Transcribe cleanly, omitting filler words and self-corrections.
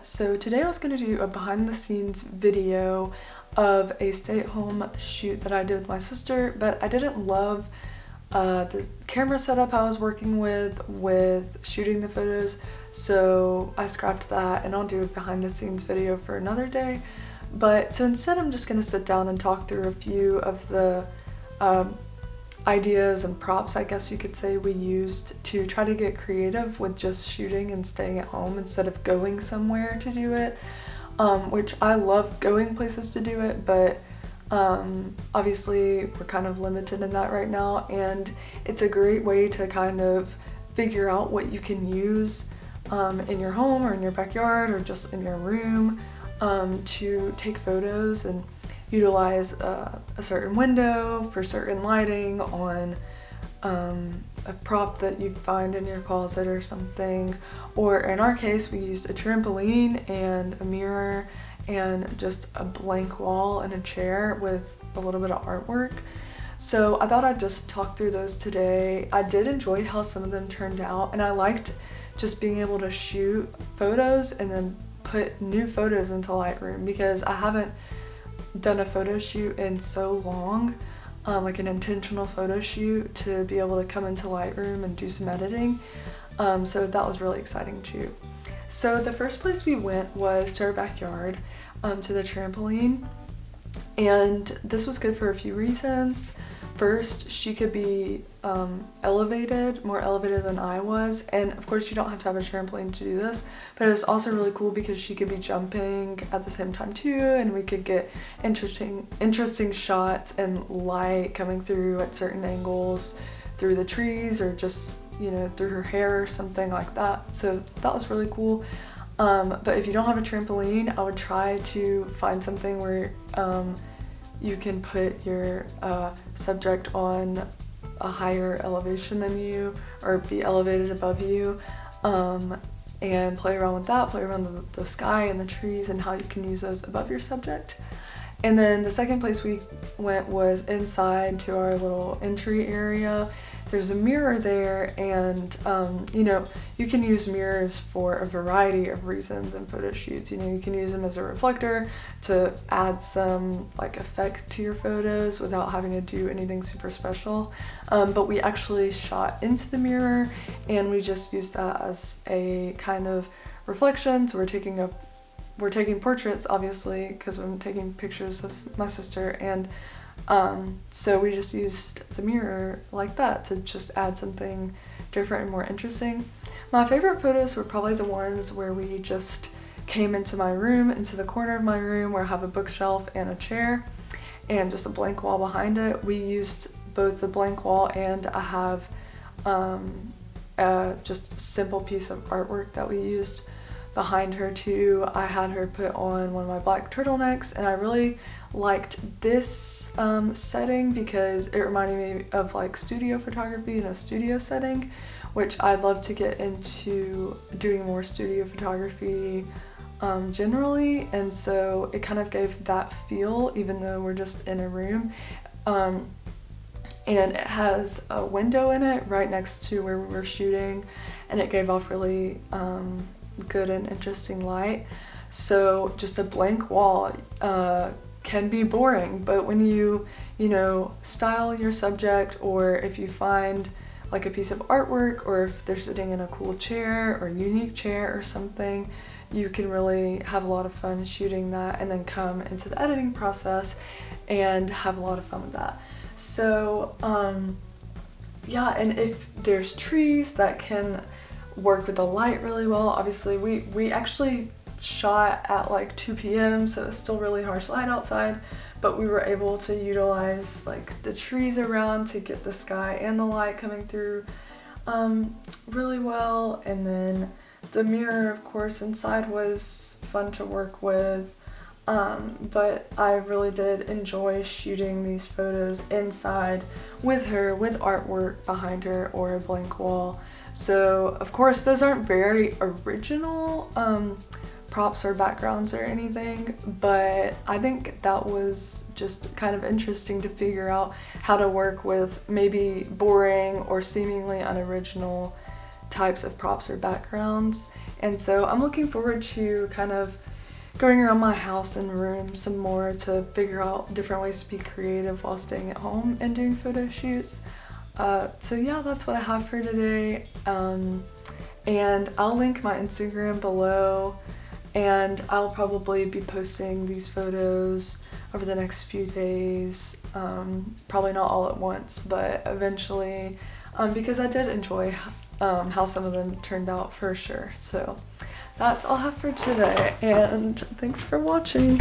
So today I was going to do a behind the scenes video of a stay-at-home shoot that I did with my sister, but I didn't love the camera setup I was working with shooting the photos, so I scrapped that and I'll do a behind the scenes video for another day. But so instead I'm just going to sit down and talk through a few of the ideas and props, I guess you could say, we used to try to get creative with just shooting and staying at home instead of going somewhere to do it, which I love going places to do it, but obviously we're kind of limited in that right now, and it's a great way to kind of figure out what you can use in your home or in your backyard or just in your room to take photos and utilize a certain window for certain lighting on a prop that you find in your closet or something. Or in our case, we used a trampoline and a mirror and just a blank wall and a chair with a little bit of artwork. So I thought I'd just talk through those today. I did enjoy how some of them turned out, and I liked just being able to shoot photos and then put new photos into Lightroom, because I haven't done a photo shoot in so long, like an intentional photo shoot, to be able to come into Lightroom and do some editing. So that was really exciting too. So the first place we went was to our backyard, to the trampoline, and this was good for a few reasons. First, she could be more elevated than I was, and of course you don't have to have a trampoline to do this, but it was also really cool because she could be jumping at the same time too, and we could get interesting shots and light coming through at certain angles through the trees, or just, you know, through her hair or something like that. So that was really cool. But if you don't have a trampoline, I would try to find something where you can put your subject on a higher elevation than you, or be elevated above you, and play around with that, play around the sky and the trees and how you can use those above your subject. And then the second place we went was inside to our little entry area. There's a mirror there, and you know, you can use mirrors for a variety of reasons in photo shoots. You know, you can use them as a reflector to add some like effect to your photos without having to do anything super special. But we actually shot into the mirror, and we just used that as a kind of reflection. So we're taking portraits, obviously, because I'm taking pictures of my sister, and so we just used the mirror like that to just add something different and more interesting. My favorite photos were probably the ones where we just came into my room, into the corner of my room where I have a bookshelf and a chair and just a blank wall behind it. We used both the blank wall, and I have just a simple piece of artwork that we used behind her too. I had her put on one of my black turtlenecks, and I really liked this setting because it reminded me of like studio photography in a studio setting, which I'd love to get into doing more studio photography generally, and so it kind of gave that feel even though we're just in a room. And it has a window in it right next to where we were shooting, and it gave off really good and interesting light. So just a blank wall can be boring, but when you know, style your subject, or if you find like a piece of artwork, or if they're sitting in a cool chair or unique chair or something, you can really have a lot of fun shooting that and then come into the editing process and have a lot of fun with that. So yeah, and if there's trees, that can work with the light really well. Obviously we actually shot at like 2 p.m, so it's still really harsh light outside, but we were able to utilize like the trees around to get the sky and the light coming through really well. And then the mirror, of course, inside was fun to work with, but I really did enjoy shooting these photos inside with her, with artwork behind her or a blank wall. So of course those aren't very original props or backgrounds or anything, but I think that was just kind of interesting to figure out how to work with maybe boring or seemingly unoriginal types of props or backgrounds And so I'm looking forward to kind of going around my house and room some more to figure out different ways to be creative while staying at home and doing photo shoots. So yeah, that's what I have for today. And I'll link my Instagram below, and I'll probably be posting these photos over the next few days. Probably not all at once, but eventually, because I did enjoy how some of them turned out for sure. So that's all I have for today, and thanks for watching.